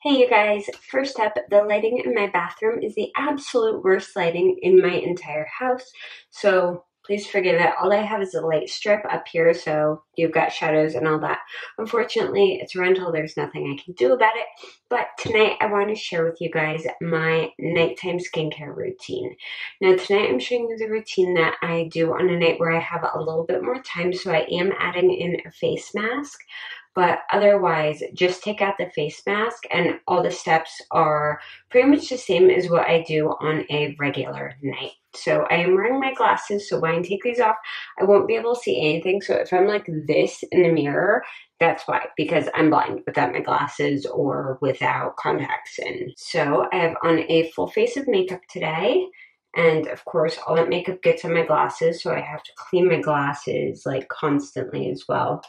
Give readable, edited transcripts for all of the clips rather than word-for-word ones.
Hey you guys, first up, the lighting in my bathroom is the absolute worst lighting in my entire house, so please forgive it. All I have is a light strip up here, so you've got shadows and all that. Unfortunately, it's a rental, there's nothing I can do about it, but tonight I want to share with you guys my nighttime skincare routine. Now tonight I'm showing you the routine that I do on a night where I have a little bit more time, so I am adding in a face mask. But otherwise, just take out the face mask and all the steps are pretty much the same as what I do on a regular night. So I am wearing my glasses, so when I take these off, I won't be able to see anything. So if I'm like this in the mirror, that's why, because I'm blind without my glasses or without contacts in. So I have on a full face of makeup today. And of course, all that makeup gets on my glasses, so I have to clean my glasses like constantly as well.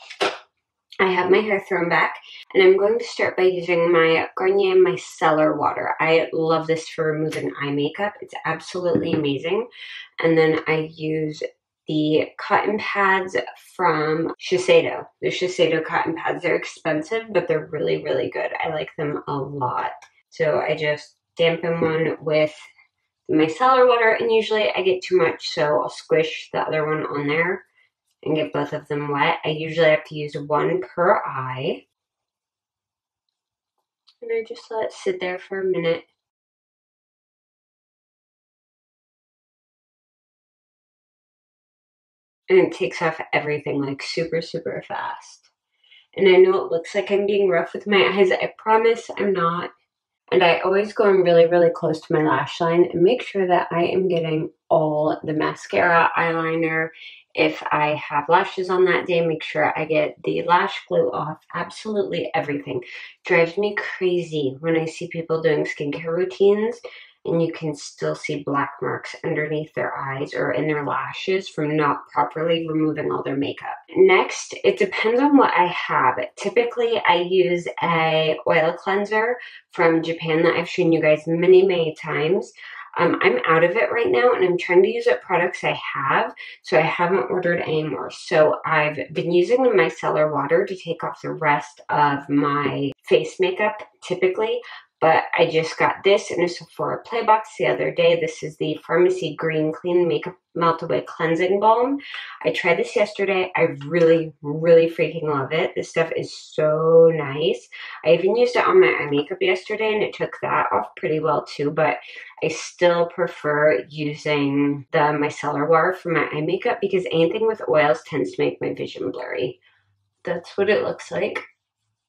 I have my hair thrown back, and I'm going to start by using my Garnier Micellar water. I love this for removing eye makeup. It's absolutely amazing. And then I use the cotton pads from Shiseido. The Shiseido cotton pads, they're expensive, but they're really, really good. I like them a lot. So I just dampen one with the micellar water, and usually I get too much, so I'll squish the other one on there and get both of them wet. I usually have to use one per eye. And I just let it sit there for a minute. And it takes off everything like super, super fast. And I know it looks like I'm being rough with my eyes. I promise I'm not. And I always go in really, really close to my lash line and make sure that I am getting all the mascara, eyeliner. If I have lashes on that day, make sure I get the lash glue off. Absolutely everything. Drives me crazy when I see people doing skincare routines and you can still see black marks underneath their eyes or in their lashes from not properly removing all their makeup. Next, it depends on what I have. Typically, I use a oil cleanser from Japan that I've shown you guys many, many times. I'm out of it right now, and I'm trying to use up products I have, so I haven't ordered any more. So I've been using the micellar water to take off the rest of my face makeup, typically. But I just got this in a Sephora Play box the other day. This is the Farmacy Green Clean Makeup Meltaway Cleansing Balm. I tried this yesterday. I really, really freaking love it. This stuff is so nice. I even used it on my eye makeup yesterday, and it took that off pretty well too. But I still prefer using the micellar water for my eye makeup because anything with oils tends to make my vision blurry. That's what it looks like.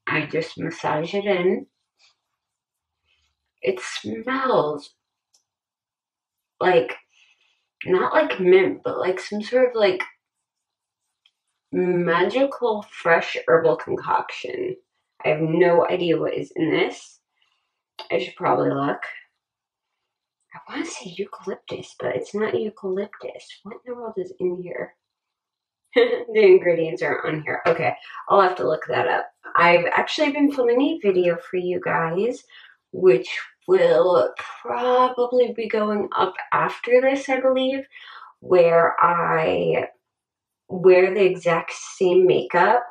I just massage it in. It smells like, not like mint, but like some sort of like magical fresh herbal concoction. I have no idea what is in this. I should probably look. I want to say eucalyptus, but it's not eucalyptus. What in the world is in here? The ingredients aren't on here. Okay, I'll have to look that up. I've actually been filming a video for you guys, which will probably be going up after this, I believe, where I wear the exact same makeup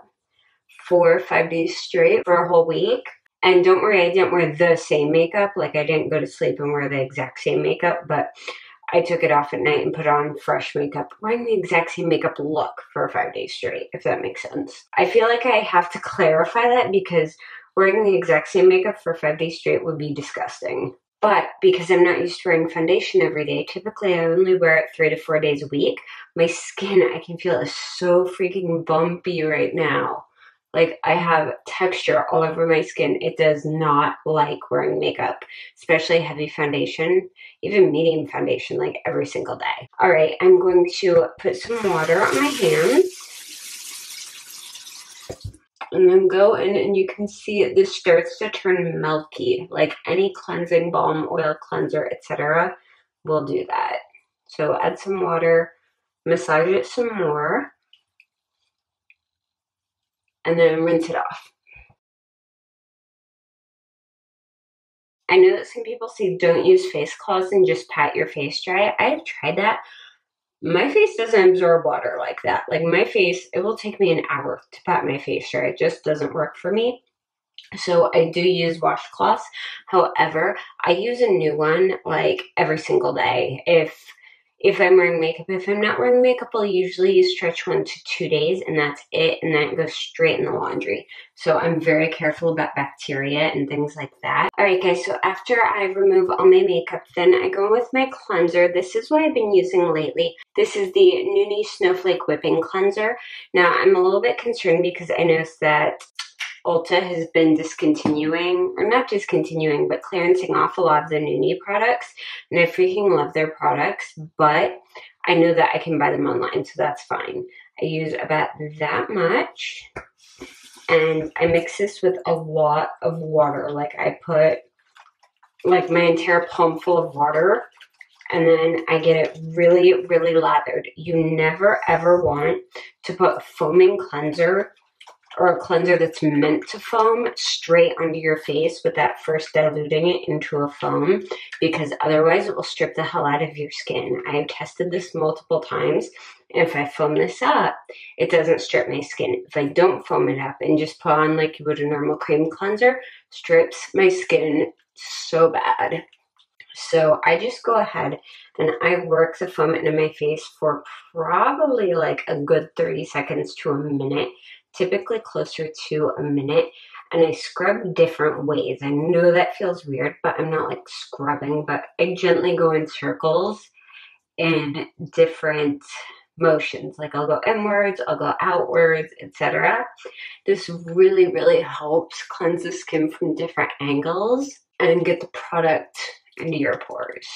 for 5 days straight for a whole week. And don't worry, I didn't wear the same makeup. Like, I didn't go to sleep and wear the exact same makeup, but I took it off at night and put on fresh makeup, wearing the exact same makeup look for 5 days straight, if that makes sense. I feel like I have to clarify that because wearing the exact same makeup for 5 days straight would be disgusting. But because I'm not used to wearing foundation every day, typically I only wear it 3 to 4 days a week. My skin, I can feel, is so freaking bumpy right now. Like, I have texture all over my skin. It does not like wearing makeup, especially heavy foundation, even medium foundation, like every single day. All right, I'm going to put some water on my hands. And then go in and you can see this starts to turn milky, like any cleansing balm, oil cleanser, etc. will do that. So add some water, massage it some more, and then rinse it off. I know that some people say don't use face cloths and just pat your face dry. I have tried that. My face doesn't absorb water like that. Like, my face, it will take me an hour to pat my face dry. It just doesn't work for me. So I do use washcloths. However, I use a new one like every single day. If I'm wearing makeup, if I'm not wearing makeup, I'll usually stretch 1 to 2 days and that's it. And then it goes straight in the laundry. So I'm very careful about bacteria and things like that. All right, guys, so after I remove all my makeup, then I go with my cleanser. This is what I've been using lately. This is the Nooni Snowflake Whipping Cleanser. Now, I'm a little bit concerned because I noticed that Ulta has been discontinuing, or not discontinuing, but clearancing off a lot of the Nooni products. And I freaking love their products, but I know that I can buy them online, so that's fine. I use about that much. And I mix this with a lot of water. Like I put like my entire palm full of water, and then I get it really, really lathered. You never ever want to put foaming cleanser or a cleanser that's meant to foam straight onto your face without first diluting it into a foam, because otherwise it will strip the hell out of your skin. I have tested this multiple times, and if I foam this up, it doesn't strip my skin. If I don't foam it up and just put on like you would a normal cream cleanser, strips my skin so bad. So I just go ahead and I work the foam into my face for probably like a good 30 seconds to a minute, typically closer to a minute, and I scrub different ways. I know that feels weird, but I'm not like scrubbing, but I gently go in circles in different motions. Like I'll go inwards, I'll go outwards, etc. This really, really helps cleanse the skin from different angles and get the product into your pores.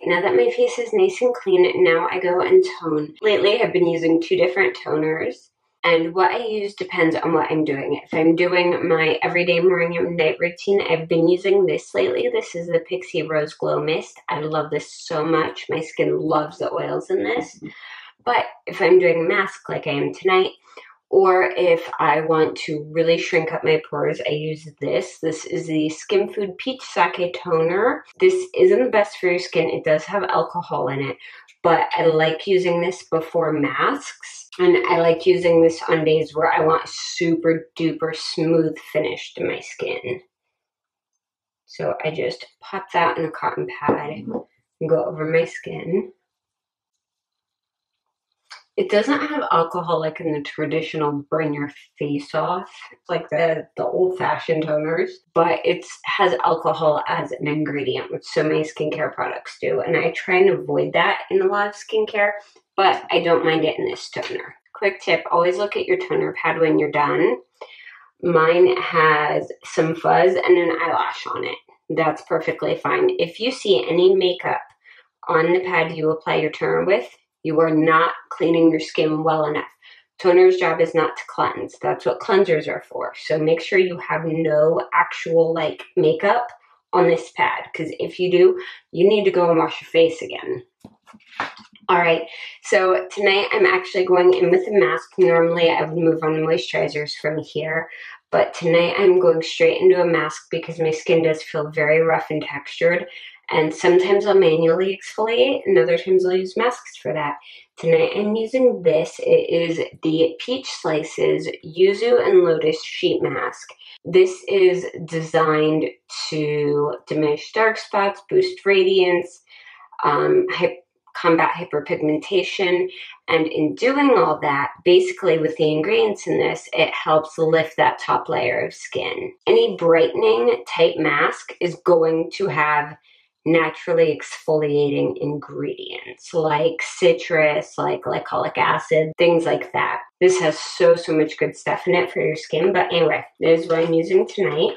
Now that my face is nice and clean, now I go and tone. Lately, I've been using 2 different toners, and what I use depends on what I'm doing. If I'm doing my everyday morning and night routine, I've been using this lately. This is the Pixi Rose Glow Mist. I love this so much. My skin loves the oils in this. But if I'm doing a mask like I am tonight, or if I want to really shrink up my pores, I use this. This is the Skinfood Peach Sake Toner. This isn't the best for your skin. It does have alcohol in it, but I like using this before masks. And I like using this on days where I want super duper smooth finish to my skin. So I just pop that in a cotton pad and go over my skin. It doesn't have alcohol like in the traditional burn your face off, like the old-fashioned toners, but it has alcohol as an ingredient, which so many skincare products do. And I try and avoid that in a lot of skincare, but I don't mind it in this toner. Quick tip, always look at your toner pad when you're done. Mine has some fuzz and an eyelash on it. That's perfectly fine. If you see any makeup on the pad you apply your toner with, you are not cleaning your skin well enough. Toner's job is not to cleanse. That's what cleansers are for. So make sure you have no actual like makeup on this pad, because if you do, you need to go and wash your face again. All right, so tonight I'm actually going in with a mask. Normally I would move on to moisturizers from here, but tonight I'm going straight into a mask because my skin does feel very rough and textured. And sometimes I'll manually exfoliate, and other times I'll use masks for that. Tonight I'm using this. It is the Peach Slices Yuzu and Lotus Sheet Mask. This is designed to diminish dark spots, boost radiance, combat hyperpigmentation, and in doing all that, basically with the ingredients in this, it helps lift that top layer of skin. Any brightening type mask is going to have naturally exfoliating ingredients like citrus, like glycolic acid, things like that. This has so much good stuff in it for your skin. But anyway, this is what I'm using tonight.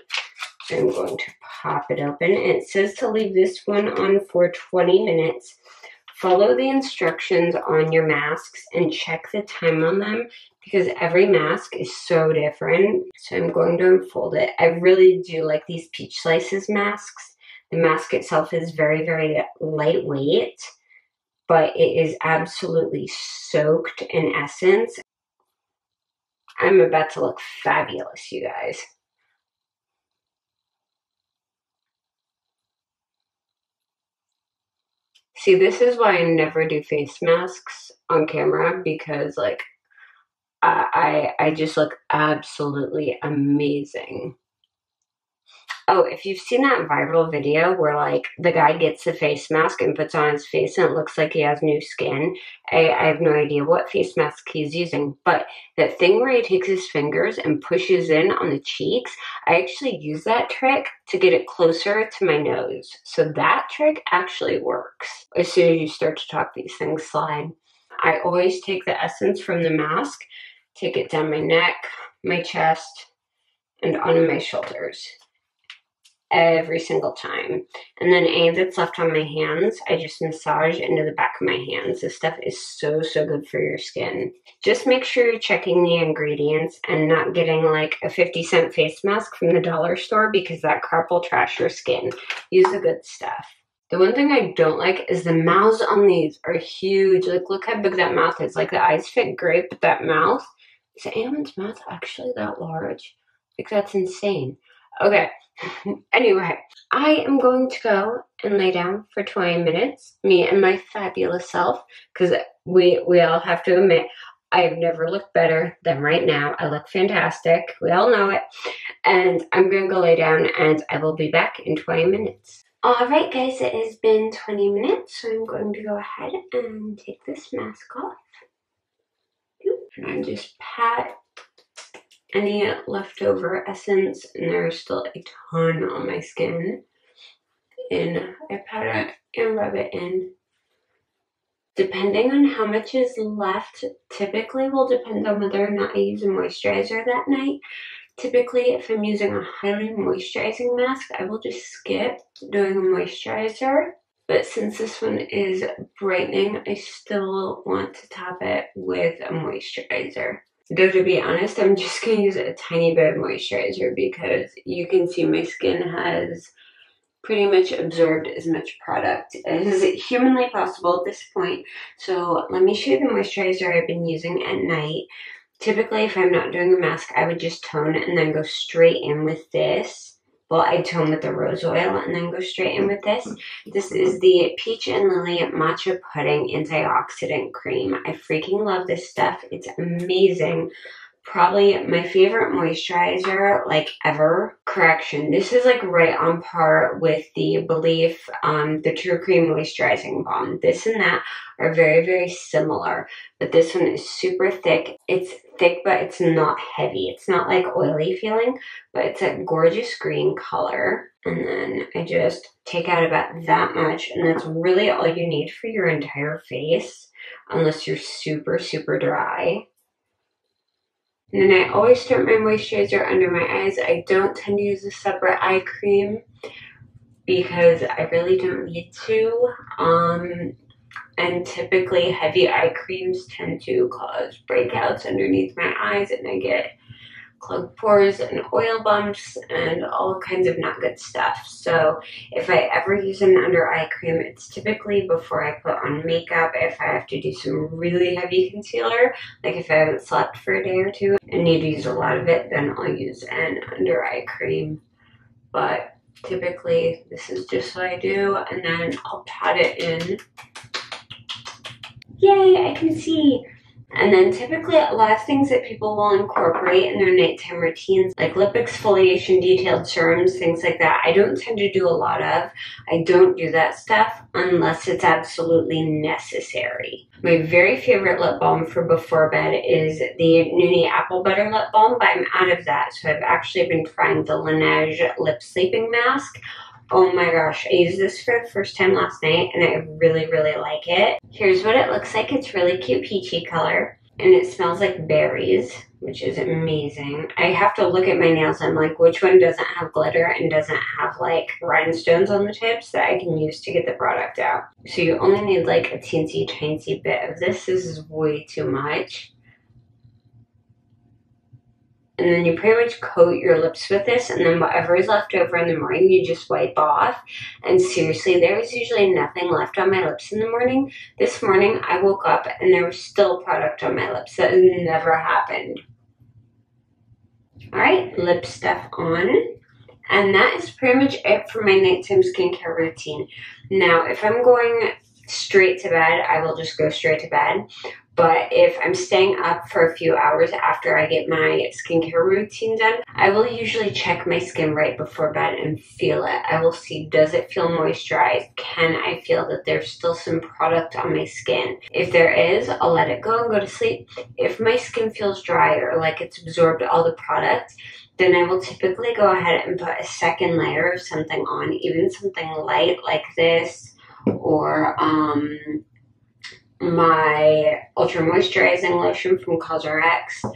So I'm going to pop it open. And it says to leave this one on for 20 minutes. Follow the instructions on your masks and check the time on them because every mask is so different. So I'm going to unfold it. I really do like these Peach Slices masks. The mask itself is very, very lightweight, but it is absolutely soaked in essence. I'm about to look fabulous, you guys. See, this is why I never do face masks on camera because, like, I just look absolutely amazing. Oh, if you've seen that viral video where like the guy gets a face mask and puts on his face and it looks like he has new skin, I have no idea what face mask he's using, but that thing where he takes his fingers and pushes in on the cheeks, I actually use that trick to get it closer to my nose. So that trick actually works. As soon as you start to talk, these things slide. I always take the essence from the mask, take it down my neck, my chest, and onto my shoulders. Every single time. And then any that's left on my hands, I just massage into the back of my hands. This stuff is so, so good for your skin. Just make sure you're checking the ingredients and not getting like a 50-cent face mask from the dollar store because that crap will trash your skin. Use the good stuff. The one thing I don't like is the mouths on these are huge. Like, look how big that mouth is. Like, the eyes fit great, but that mouth, is anyone's mouth actually that large? Like, that's insane. Okay. Anyway, I am going to go and lay down for 20 minutes, me and my fabulous self, because we all have to admit, I have never looked better than right now. I look fantastic. We all know it. And I'm going to go lay down, and I will be back in 20 minutes. Alright guys, it has been 20 minutes, so I'm going to go ahead and take this mask off. And I just pat any leftover essence, and there's still a ton on my skin, and I pat it and rub it in. Depending on how much is left, typically will depend on whether or not I use a moisturizer that night. Typically, if I'm using a highly moisturizing mask, I will just skip doing a moisturizer. But since this one is brightening, I still want to top it with a moisturizer. Though to be honest, I'm just going to use a tiny bit of moisturizer because you can see my skin has pretty much absorbed as much product as humanly possible at this point. So let me show you the moisturizer I've been using at night. Typically, if I'm not doing a mask, I would just tone and then go straight in with this. Well, I tone with the rose oil and then go straight in with this. This is the Peach and Lily Matcha Pudding Antioxidant Cream. I freaking love this stuff. It's amazing. Probably my favorite moisturizer, like, ever. Correction, this is like right on par with the Belief, the True Cream Moisturizing Balm. This and that are very, very similar, but this one is super thick. It's thick, but it's not heavy. It's not like oily feeling, but it's a gorgeous green color. And then I just take out about that much, and that's really all you need for your entire face, unless you're super, super dry. And then I always start my moisturizer under my eyes. I don't tend to use a separate eye cream because I really don't need to. And typically heavy eye creams tend to cause breakouts underneath my eyes, and I get clogged pores and oil bumps and all kinds of not good stuff. So if I ever use an under eye cream, it's typically before I put on makeup. If I have to do some really heavy concealer, like if I haven't slept for a day or two and need to use a lot of it, then I'll use an under eye cream. But typically this is just what I do, and then I'll pat it in. Yay, I can see. And then typically a lot of things that people will incorporate in their nighttime routines, like lip exfoliation, detailed serums, things like that, I don't tend to do a lot of. I don't do that stuff unless it's absolutely necessary. My very favorite lip balm for before bed is the Nooni Apple Butter Lip Balm, but I'm out of that. So I've actually been trying the Laneige Lip Sleeping Mask. Oh my gosh, I used this for the first time last night and I really, really like it. Here's what it looks like. It's really cute peachy color and it smells like berries, which is amazing. I have to look at my nails. I'm like, which one doesn't have glitter and doesn't have like rhinestones on the tips that I can use to get the product out. So you only need like a teensy tiny bit of this. This is way too much. And then you pretty much coat your lips with this, and then whatever is left over in the morning, you just wipe off. And seriously, there was usually nothing left on my lips in the morning. This morning, I woke up and there was still product on my lips. That has never happened. Alright, lip stuff on. And that is pretty much it for my nighttime skincare routine. Now, if I'm going straight to bed, I will just go straight to bed. But if I'm staying up for a few hours after I get my skincare routine done, I will usually check my skin right before bed and feel it. I will see, does it feel moisturized? Can I feel that there's still some product on my skin? If there is, I'll let it go and go to sleep. If my skin feels dry or like it's absorbed all the product, then I will typically go ahead and put a second layer of something on, even something light like this, or my Ultra Moisturizing Lotion from CosRX.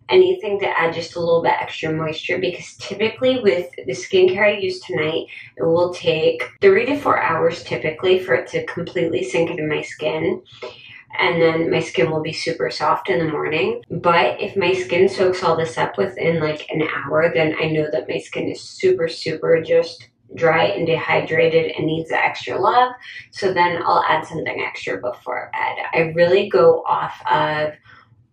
Anything to add just a little bit extra moisture, because typically with the skincare I use tonight, it will take 3 to 4 hours typically for it to completely sink into my skin. And then my skin will be super soft in the morning. But if my skin soaks all this up within like an hour, then I know that my skin is super just dry and dehydrated and needs the extra love. So then I'll add something extra before bed. I really go off of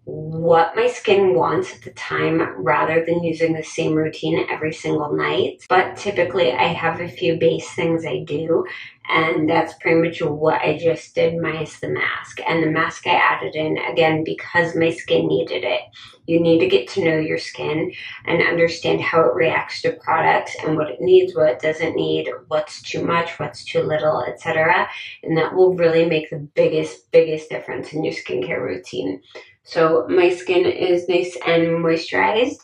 what my skin wants at the time rather than using the same routine every single night. But typically I have a few base things I do, and that's pretty much what I just did minus the mask. And the mask I added in, again, because my skin needed it. You need to get to know your skin and understand how it reacts to products and what it needs, what it doesn't need, what's too much, what's too little, etc. And that will really make the biggest difference in your skincare routine. So my skin is nice and moisturized,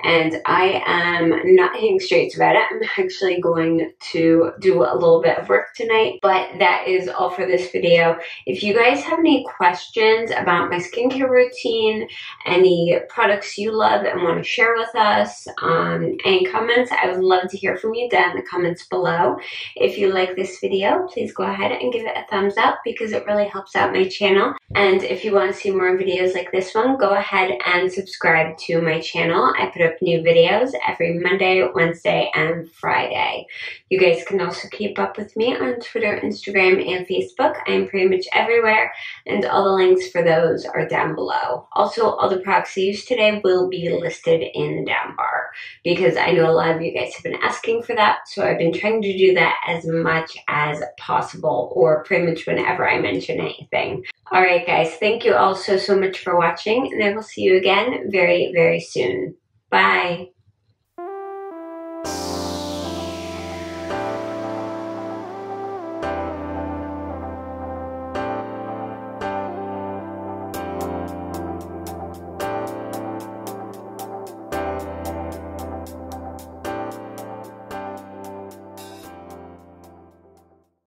and I am not hanging straight to bed. I'm actually going to do a little bit of work tonight, but that is all for this video. If you guys have any questions about my skincare routine, any products you love and want to share with us, any comments, I would love to hear from you down in the comments below. If you like this video, please go ahead and give it a thumbs up because it really helps out my channel. And if you want to see more videos like this one, go ahead and subscribe to my channel. I put up new videos every Monday, Wednesday, and Friday. You guys can also keep up with me on Twitter, Instagram, and Facebook. I'm pretty much everywhere, and all the links for those are down below. Also, all the products I used today will be listed in the down bar, because I know a lot of you guys have been asking for that, so I've been trying to do that as much as possible, or pretty much whenever I mention anything. Alright guys, thank you all so much for watching, and I will see you again very soon. Bye!